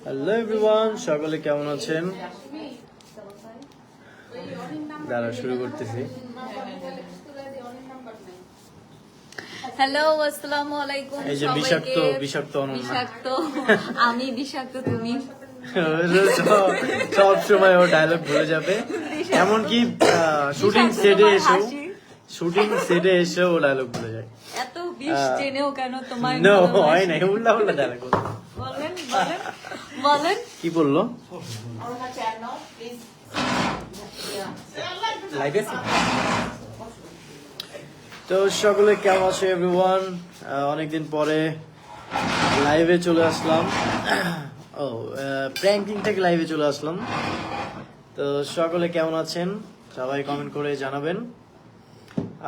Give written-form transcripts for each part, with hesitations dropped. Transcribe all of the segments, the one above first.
Hello everyone, সকলে কেমন আছেন? দাঁড়া, শুরু করতেছি। হ্যালো, আসসালামু আলাইকুম। এই যে বিষাক্ত অনন্যা, বিষাক্ত আমি, বিষাক্ত তুমি। সব সময় ও ডায়লগ ভুলে যাবে, এমনকি শুটিং সেটে এসেও ও ডায়লগ ভুলে যায়। এত বিষ জেনেও কেন তোমার হয় না, উল্টা উল্টা ডায়লগ। বলেন বলেন বলেন, কি বললো? তো সকলে কেমন আছে এভরিওয়ান? অনেকদিন পরে লাইভে চলে আসলাম। প্র্যাঙ্কিং থেকে লাইভে চলে আসলাম। তো সকলে কেমন আছেন সবাই কমেন্ট করে জানাবেন।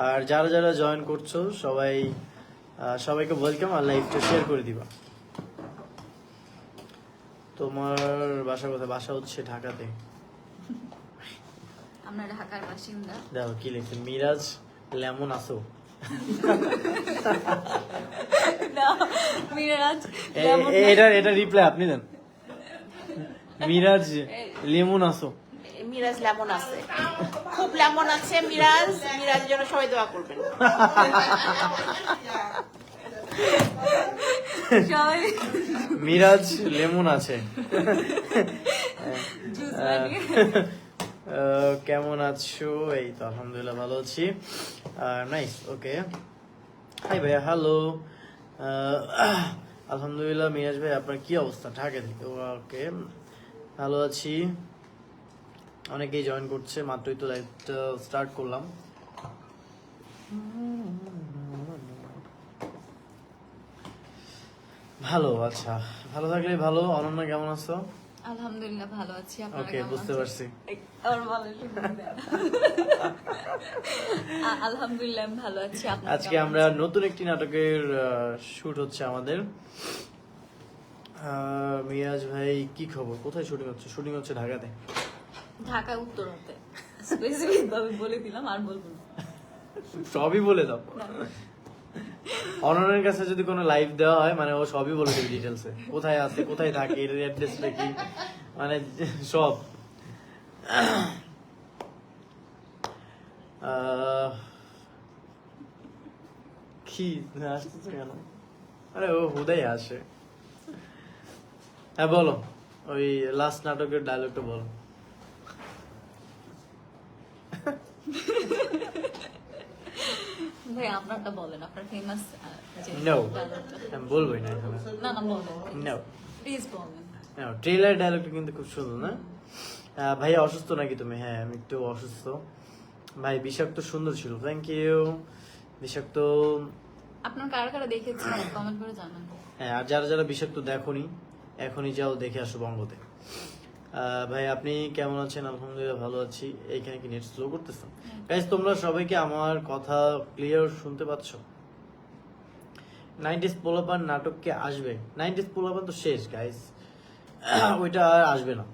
আর যারা যারা জয়েন করছো সবাইকে ওয়েলকাম, আর লাইভটা শেয়ার করে দিবা। তোমার বাসা কোথায়? বাসা হচ্ছে ঢাকাতে। আমরা ঢাকার বাসিন্দা। দেখো কি লিখছে, মিরাজ লেমন আসো। মিরাজ এটা রিপ্লাই আপনি দেন। মিরাজ লেমন আসো। মিরাজ লেমন আছে, খুব লেমন আছে মিরাজ। মিরাজের জন্য সবাই দোয়া করবেন। মিরাজ লেমন আছে। কেমন আছো? এই তো আলহামদুলিল্লাহ ভালো আছি। নাইস, ওকে। হাই ভাইয়া, হ্যালো। আলহামদুলিল্লাহ। মিরাজ ভাই, আপনার কি অবস্থা? ঢাকা থেকে? ওকে, ভালো আছি। অনেকেই জয়েন করছে, মাত্রই তো লাইভটা স্টার্ট করলাম। ভালো, আচ্ছা, ভালো থাকলে ভালো। অনন্যা কেমন আছো? আলহামদুলিল্লাহ ভালো আছি। আপনারা ওকে, কেমন বুঝতে আছেন? পারছি। আলহামদুলিল্লাহ আমি ভালো আছি। আপনারা আজকে কেমন আমরা আছেন? নতুন একটি নাটকের শুট হচ্ছে আমাদের। মিরাজ ভাই কি খবর? কোথায় শুটিং হচ্ছে? শুটিং হচ্ছে ঢাকাতে। ঢাকা উত্তরাতে স্পেসিফিক ভাবে বলে দিলাম, আর বলবো না। সবই বলে দাও। অনন্যার কাছে যদি কোনো লাইভ দেওয়া হয়, মানে ও সবই বলে দেবে ডিটেলসে, কোথায় আছে, কোথায় থাকে, এর অ্যাড্রেসটা কি, মানে সব। কি আসতেছে কেন? আরে ও হুদাই আসে। হ্যাঁ বলো, ওই লাস্ট নাটকের ডায়লগটা বলো। ভাই আপনারটা বলেন, আপনার ফেমাস। No, আমি বলবোই না এখানে। না না বলেন, No. প্লিজ বলেন। ট্রেলার ডায়লগটা কিন্তু খুব সুন্দর না? ভাইয়া অসুস্থ নাকি তুমি? হ্যাঁ, আমি একটু অসুস্থ। ভাই বিষাক্ত সুন্দর ছিল, থ্যাংক ইউ। বিষাক্ত, আপনার কারা কারা দেখেছেন কমেন্ট করে জানান। হ্যাঁ, আর যারা যারা বিষাক্ত দেখোনি, এখনই যাও দেখে আসো বঙ্গতে। ভাই আপনি কেমন আছেন? আলহামদুলিল্লাহ ভালো আছি। এইখানে কি নেট স্লো করতেছ? গাইস, তোমরা সবাইকে আমার কথা ক্লিয়ার শুনতে পাচ্ছ? 90s পোলাপান নাটককে আসবে? 90s পোলাপান তো শেষ গাইস, ওইটা আর আসবে না,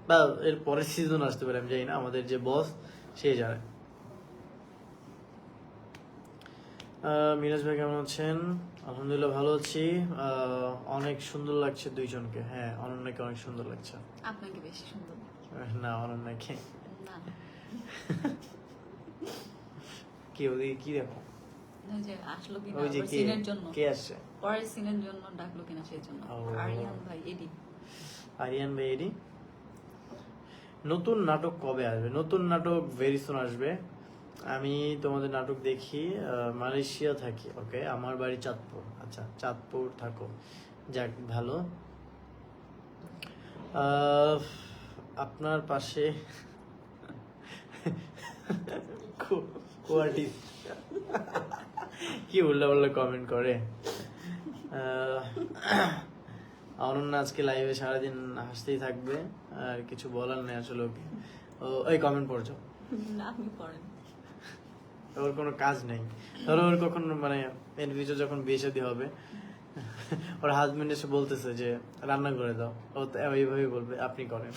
বা এর পরের সিজন আসতে পারে, আমি জানি না। আমাদের যে বস সে জানে। মিরাজ ভাই কেমন আছেন? আলহামদুলিল্লাহ ভালো আছি। অনেক সুন্দর লাগছে দুইজনকে। হ্যাঁ, অনন্যাকে অনেক সুন্দর লাগছে। আপনাকে বেশি সুন্দর। না, অনন্যাকে। না কি ওদিকে কি দেখো? ওই যে আসলো কিনা ওই যে ওই সিনের জন্য, কে আসছে? পরের সিনের জন্য ডাকলো কিনা সেই জন্য। ও। আরিয়ান ভাই, এডি। আরিয়ান ভাই, এডি। নতুন নাটক কবে আসবে? নতুন নাটক ভেরি সুন আসবে। আমি তোমাদের নাটক দেখি, মালয়েশিয়া থাকি। ওকে, আমার বাড়ি চাঁদপুর। আচ্ছা, চাঁদপুর থাকো, যাক ভালো। আপনার পাশে কি উল্লা উল্লা কমেন্ট করে। অনন্যা আজকে লাইভে সারাদিন হাসতেই থাকবে, আর কিছু বলার নেই আসলে ওকে। ওই কমেন্ট পড়ছো? না আপনি পড়েন। ওর কোনো কাজ নেই। ধরো ওর কখন মানে যখন বিয়ে শাদী হবে, ওর হাজবেন্ড এসে বলতেছে যে রান্না করে দাও, ও তো এইভাবে বলবে আপনি করেন।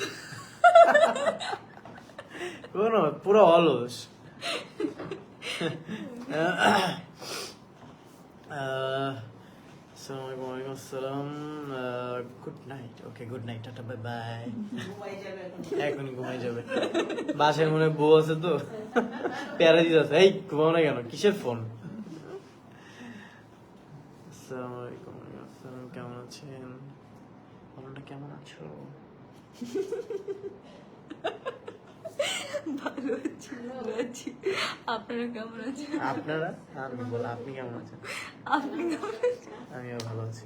কোনো পুরো অলস। আসসালামু আলাইকুম। ওয়ালাইকুম আসসালাম। Good night. Okay, good night, tata, bye bye. এখনই ঘুমাই যাবে। বাসায় মনে হয় বউ আছে তো, প্যারা দিতে আছে। এই ঘুমাও না কেন? কিসের ফোন? আসসালামু আলাইকুম। ওয়ালাইকুম আসসালাম। কেমন আছেন? আপনারা কেমন আছো? ভালো আছি, ভালো আছি। আপনারা কেমন আছেন? আপনারা? আমি বল, আপনি কেমন আছেন? আপনি কেমন আছেন? আমিও ভালো আছি।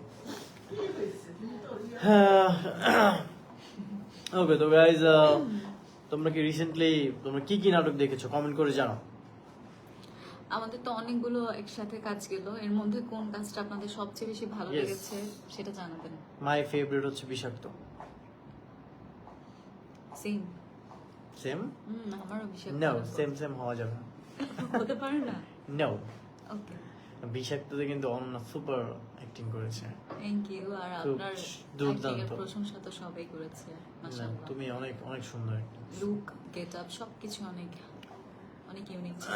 ওকে, তো গাইজ, তোমরা কি রিসেন্টলি তোমরা কি কি নাটক দেখেছো? কমেন্ট করে জানাও। আমাদের তো অনেকগুলো একসাথে কাজ গেল, এর মধ্যে কোন কাজটা আপনাদের সবচেয়ে বেশি ভালো Yes. লেগেছে সেটা জানাবেন। মাই ফেভারিট হচ্ছে বিষাক্ত। সেম। সেম? আমারও বিষয় নো, সেম সেম হওয়া যাবে না। হতে পারে না। নো, ওকে, বিষাক্ততে কিন্তু অনন্যা সুপার অ্যাক্টিং করেছে। Thank you. আর খুব আপনার দুর্দান্ত। acting এর প্রশংসা তো সবাই করেছে, না, মাশাআল্লাহ। তুমি অনেক অনেক সুন্দর। লুক, গেট আপ সবকিছু অনেক অনেক ইউনিক ছিল,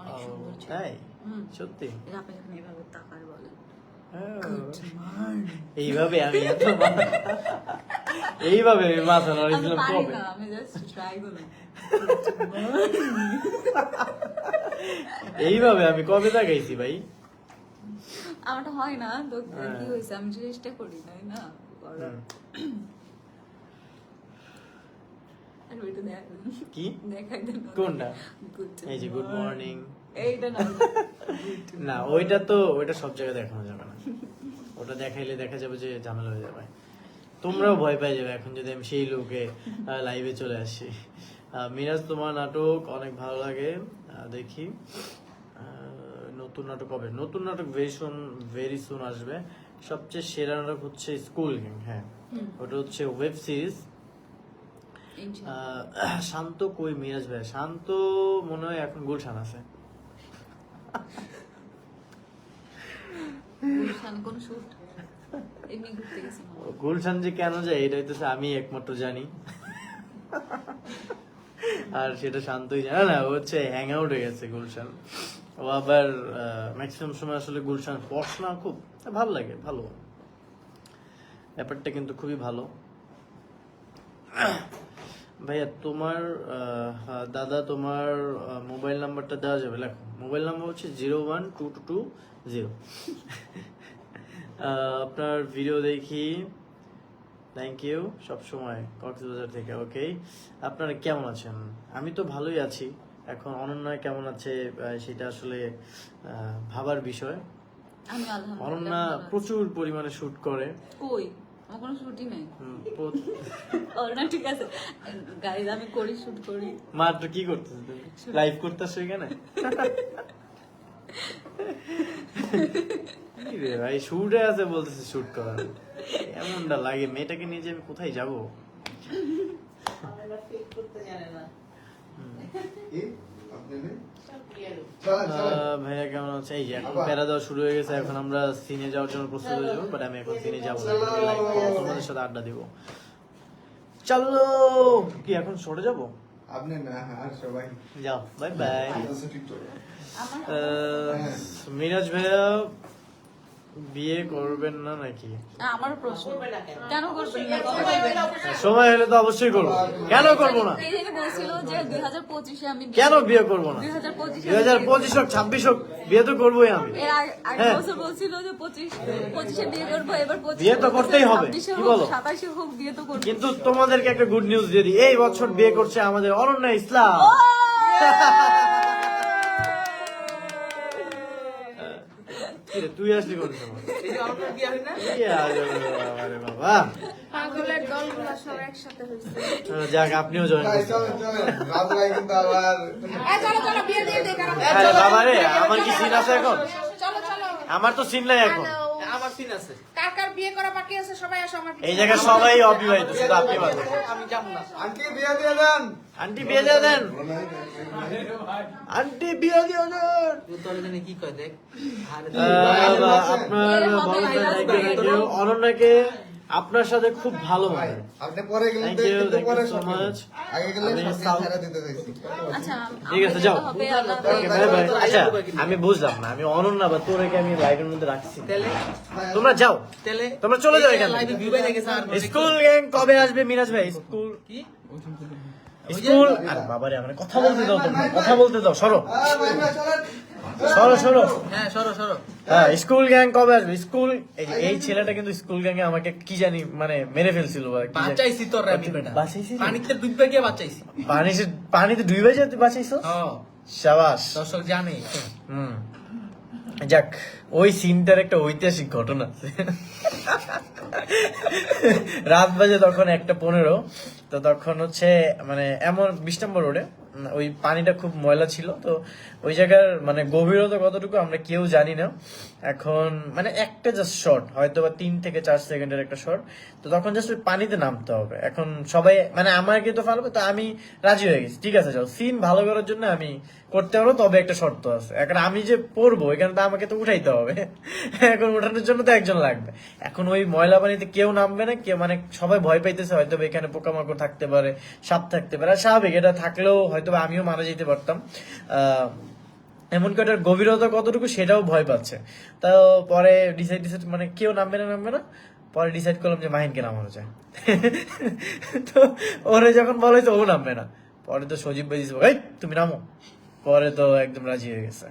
অনেক সুন্দর ছিল। তাই? হুম। সত্যি? এটা আপনি যখন এভাবে তাকায় বলেন এইভাবে আমি এইভাবে আমি মাথা আমি নাড়িয়েছিলাম পারি কবে? না, আমি জাস্ট ট্রাই করি। এইভাবে আমি কবে তাকাইছি ভাই? আমারটা হয় না তো, হ্যাঁ। কি হয়েছে, আমি চেষ্টা করি তাই না করার। আর ওইটা দেখাই কি? দেখাই দেন। কোনটা? Good এই যে গুড মর্নিং। এইটা না। না, ওইটা সব জায়গায় দেখানো যাবে না। ওটা দেখাইলে দেখা যাবে যে ঝামেলা হয়ে যাবে। তোমরাও ভয় পেয়ে যাবে এখন যদি আমি সেই লোকে লাইভে চলে আসি। মিরাজ, তোমার নাটক অনেক ভালো লাগে, দেখি। নতুন নাটক কবে? নতুন নাটক ভেরি সুন আসবে। সবচেয়ে সেরা নাটক হচ্ছে স্কুল গ্যাং। হ্যাঁ, ওটা হচ্ছে ওয়েব সিরিজ। ইনশাআল্লাহ। শান্ত কই মিরাজ ভাই? শান্ত মনে হয় এখন গুলশান আছে। গুলশান কোন শুট? এমনি ঘুরতে গেছি মনে হয়। গুলশান যে কেন যায় এটা হইতেছে আমি একমাত্র জানি। আর সেটা শান্তই জানে না। ও হচ্ছে হ্যাং আউট হয়ে গেছে গুলশান। ও আবার ম্যাক্সিমাম সময় আসলে গুলশান পড়াশোনা খুব ভালো লাগে, ভালো ব্যাপারটা কিন্তু খুবই ভালো। ভাইয়া তোমার দাদা, তোমার মোবাইল নাম্বারটা দেওয়া যাবে? লেখো, মোবাইল নাম্বার হচ্ছে 012220। আপনার ভিডিও দেখি, থ্যাংক ইউ সবসময় কক্সবাজার থেকে। ওকে, আপনারা কেমন আছেন? আমি তো ভালোই আছি। এখন অনন্যা কেমন আছে সেটা আসলে ভাবার বিষয়। আমি আলহামদুলিল্লাহ অনন্যা ভালো আছি। প্রচুর পরিমাণে শুট করে। কই আমার কোনো শুটই নেই। প্র- ও না, ঠিক আছে গাইজ, আমি করি, শুট করি। মাত্র কি করতেছ তুমি? লাইভ করতেছো এখানে? কি রে ভাই, শুটে আছে বলতেছে শুট করার। এমনটা লাগে, মেয়েটাকে নিয়ে যে আমি কোথায় যাবো? ভাইয়া কেমন আছে? এই যে এখন প্যারা দেওয়া শুরু হয়ে গেছে। এখন আমরা সিনে যাওয়ার জন্য প্রস্তুত হয়ে যাবো, বাট আমি এখন সিনে যাবো না, লাইভ করবো, তোমাদের সাথে আড্ডা দিব। চলো, কি এখন সরে যাবো? আপনি না, আর সবাই যাও, বাই বাই। আমার মিরাজ ভাইয়া বিয়ে করবেন না নাকি? আমারও প্রশ্ন, কেন করবেন না? সময় হলে তো অবশ্যই করবো, কেন করবো না? এই যে বলছিল যে 2025-এ আমি কেন বিয়ে করবো না? 2025 2025 হোক 26 হোক, বিয়ে তো করবোই আমি। এর আগের হ্যাঁ। বছর বলছিল যে 25-এ বিয়ে করবো, এবার 25 বিয়ে তো করতেই হবে, 26-এ কি হোক, বলো? 27-এ হোক, বিয়ে তো করবো। কিন্তু তোমাদেরকে একটা গুড নিউজ দিয়ে দিই, এই বছর বিয়ে করছে আমাদের অনন্যা ইসলাম। কি রে, তুই আসলি কোন সময়? আরে বাবা, পাগলের দলগুলো সব একসাথে হয়েছে। যাক, আপনিও জয়েন করছেন। চলেন চলেন, রাত ভাই কিন্তু আবার চলো চলো বিয়ে দিয়ে দে কারণ আরে বাবা রে, আমার কি সিন আছে এখন? চলো চলো আমার তো সিন নাই এখন। আমার সিন আছে। কার কার বিয়ে করা বাকি আছে সবাই আসো আমার এই জায়গায় সবাই অবিবাহিত, শুধু আপনি বাদে। আমি যাবো না। আন্টি বিয়ে দিয়ে দেন। আন্টি বিয়ে দিয়ে দেন, আন্টি বিয়ে দিয়ে দেন। তুই তোর এখানে কি কয় দেখ। আরে আপনার ভালো থাকবেন, অনন্যাকে আপনার সাথে খুব ভালো ভাই, মনে আপনি পরে গেলেন থ্যাংক তো ইউ একটু পরে সো সব মাচ আগে গেলে আমি সব সাউথ- ছেড়ে দিতে চাইছি আচ্ছা ঠিক আছে, আমরা যাও। যেতে হবে, আল্লাহ ওকে হাফেজ। Bye bye. আচ্ছা আমি বুঝলাম না, আমি অনন্যা বা তোরেকে আমি লাইভের মধ্যে রাখছি। তেলে তোমরা যাও, তেলে তোমরা চলে যাও এখান লাইভে থেকে। ভিউ বাইরে গেছে আর স্কুল গ্যাং কবে আসবে মিরাজ ভাই? স্কুল কি স্কুল আরে বাবারে আমার কথা বলতে দাও, তোমরা কথা বলতে দাও, সরো সরো সরো। হ্যাঁ সরো সরো হ্যাঁ স্কুল গ্যাং কবে আসবে? স্কুল এই ছেলেটা কিন্তু স্কুল গ্যাং এ আমাকে কি জানি মানে মেরে ফেলছিল বা কি জানি। বাঁচাইছি তোর আমি বেটা বাঁচাইছি রে? পানিতে ডুববে গিয়ে বাঁচাইছি পানিতে ডুবে যেতে বাঁচাইছো? হ্যাঁ শাবাশ। দর্শক জানে হুম যাক, ওই সিনটার একটা ঐতিহাসিক ঘটনা আছে। রাত বাজে তখন 1:15, তো তখন হচ্ছে মানে এমন 20 নম্বর রোডে ওই পানিটা খুব ময়লা ছিল, তো ওই জায়গার মানে গভীরতা কতটুকু আমরা কেউ জানি না। এখন মানে একটা জাস্ট শর্ট, হয়তো বা 3 থেকে 4 সেকেন্ডের একটা শর্ট, তো তখন জাস্ট ওই পানিতে নামতে হবে। এখন সবাই মানে আমাকে তো ফালবে, তো আমি রাজি হয়ে গেছি, ঠিক আছে যাও, সিন ভালো করার জন্য আমি করতে পারবো, তবে একটা শর্ত আছে। এখন আমি যে পড়বো এখানে তো আমাকে তো উঠাইতে হবে, এখন উঠানোর জন্য তো একজন লাগবে। এখন ওই ময়লা পানিতে কেউ নামবে না, কেউ মানে সবাই ভয় পাইতেছে, হয়তো বা এখানে পোকামাকড় থাকতে পারে, সাপ থাকতে পারে, আর স্বাভাবিক, এটা থাকলেও হয়তো বা আমিও মারা যেতে পারতাম। এমনকি ওটার গভীরতা কতটুকু সেটাও ভয় পাচ্ছে। তো পরে ডিসাইড মানে কেউ নামবে না, পরে ডিসাইড করলাম যে মাহিনকে নামানো যায়। তো ওরে যখন বলে তো ও নামবে না, পরে তো সজীব ভাই দিছে, এই তুমি নামো, পরে তো একদম রাজি হয়ে গেছে।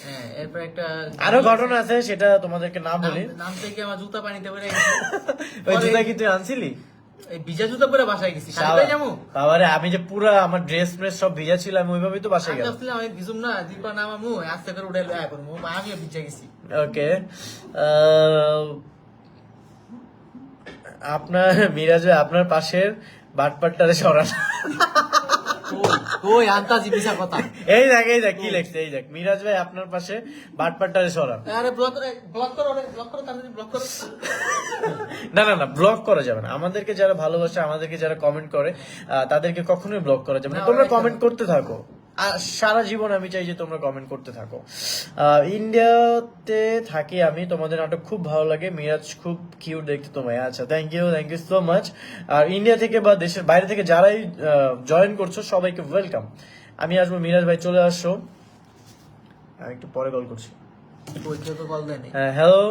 হ্যাঁ এরপর একটা আরো ঘটনা আছে, সেটা তোমাদেরকে না বলি। নাম থেকে আমার জুতা পানিতে পড়ে গেছে ওই জুতা কি তুই আনছিলি? এই ভিজা জুতা পরে বাসায় গেছি খালি পায়ে যাবো বাবারে, আমি যে পুরা আমার ড্রেস সব ভিজা ছিল, আমি ওইভাবেই তো বাসায় আমি গেলাম। ভাবছিলাম আমি ভিজুম না দীপা নামামু আস্তে করে উঠে লয়া করবো আমিও ভিজা গেছি ওকে, আপনার মিরাজ ভাই আপনার পাশের বাটপাটটারে সরান। ওই আন্তাজি মিশা কথা এই দেখ কি লেখছে, এই দেখ, মিরাজ ভাই আপনার পাশে বাটপাটটারে সরান। আরে ব্লক করো তাড়াতাড়ি ব্লক করো না ব্লক করা যাবে না। আমাদেরকে যারা ভালোবাসে, আমাদেরকে যারা কমেন্ট করে, তাদেরকে কখনোই ব্লক করা যাবে না। তোমরা কমেন্ট করতে থাকো, আর সারা জীবন আমি চাই যে তোমরা কমেন্ট করতে থাকো। ইন্ডিয়াতে থাকি আমি, তোমাদের নাটক খুব ভালো লাগে, মিরাজ খুব কিউট দেখতে তোমায়। আচ্ছা থ্যাংক ইউ সো মাচ। আর ইন্ডিয়া থেকে বা দেশের বাইরে থেকে যারাই জয়েন করছো সবাইকে ওয়েলকাম। আমি আসবো, মিরাজ ভাই চলে আসো, আমি একটু পরে কল করছি। ওই কেউ তো কল দেয়নি হ্যালো,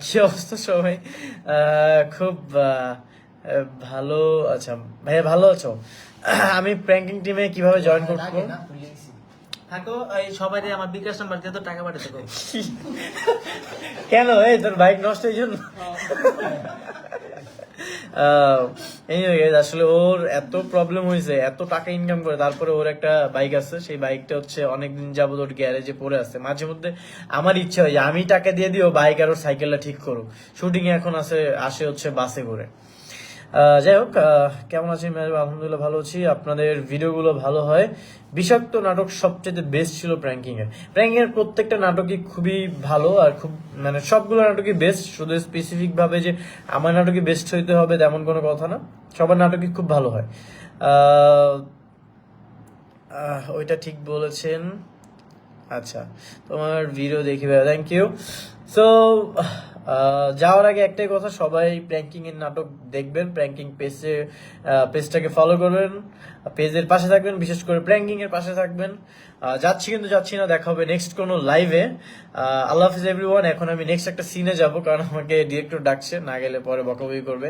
কি অবস্থা সবাই? খুব ভালো। আচ্ছা ভাইয়া ভালো আছো? আমি প্র্যাঙ্কিং টিমে কিভাবে জয়েন করবো? লাগে না, ভুলে গেছি। থাকো এই সবাই আমার বিকাশ নাম্বার দিয়ে তো টাকা পাঠাতে থাকো কেন এই তোর বাইক নষ্ট এই জন্য? আসলে ওর এত প্রবলেম হয়েছে, এত টাকা ইনকাম করে, তারপরে ওর একটা বাইক আছে, সেই বাইকটা হচ্ছে অনেকদিন যাবত ওর গ্যারেজে পড়ে আছে। মাঝে মধ্যে আমার ইচ্ছা হয় যে আমি টাকা দিয়ে দিই, ও বাইক আর ওর সাইকেলটা ঠিক করুক। শুটিং এ এখন আসে হচ্ছে বাসে করে। যাই হোক, কেমন আছি? আলহামদুলিল্লাহ ভালো আছি। আপনাদের ভিডিওগুলো ভালো হয়। বিষাক্ত নাটক সবচেয়ে বেস্ট ছিল প্র্যাঙ্কিং এর প্রত্যেকটা নাটকই খুবই ভালো, আর খুব মানে সবগুলো নাটকই বেস্ট। শুধু স্পেসিফিক ভাবে যে আমার নাটকই বেস্ট হইতে হবে তেমন কোনো কথা না, সবার নাটকই খুব ভালো হয়। ওইটা ঠিক বলেছেন। আচ্ছা, তোমার ভিডিও দেখি ভাই, থ্যাংক ইউ। সো যাওয়ার আগে একটাই কথা, সবাই প্র্যাঙ্কিং এর নাটক দেখবেন, প্র্যাঙ্কিং পেজটাকে ফলো করবেন, পেজের পাশে থাকবেন, বিশেষ করে প্র্যাঙ্কিং এর পাশে থাকবেন। যাচ্ছি না, দেখা হবে নেক্সট কোনো লাইভে। আল্লাহ হাফিজ এভরিওয়ান। এখন আমি নেক্সট একটা সিনে যাব, কারণ আমাকে ডিরেক্টর ডাকছে, না গেলে পরে বকাবকি করবে।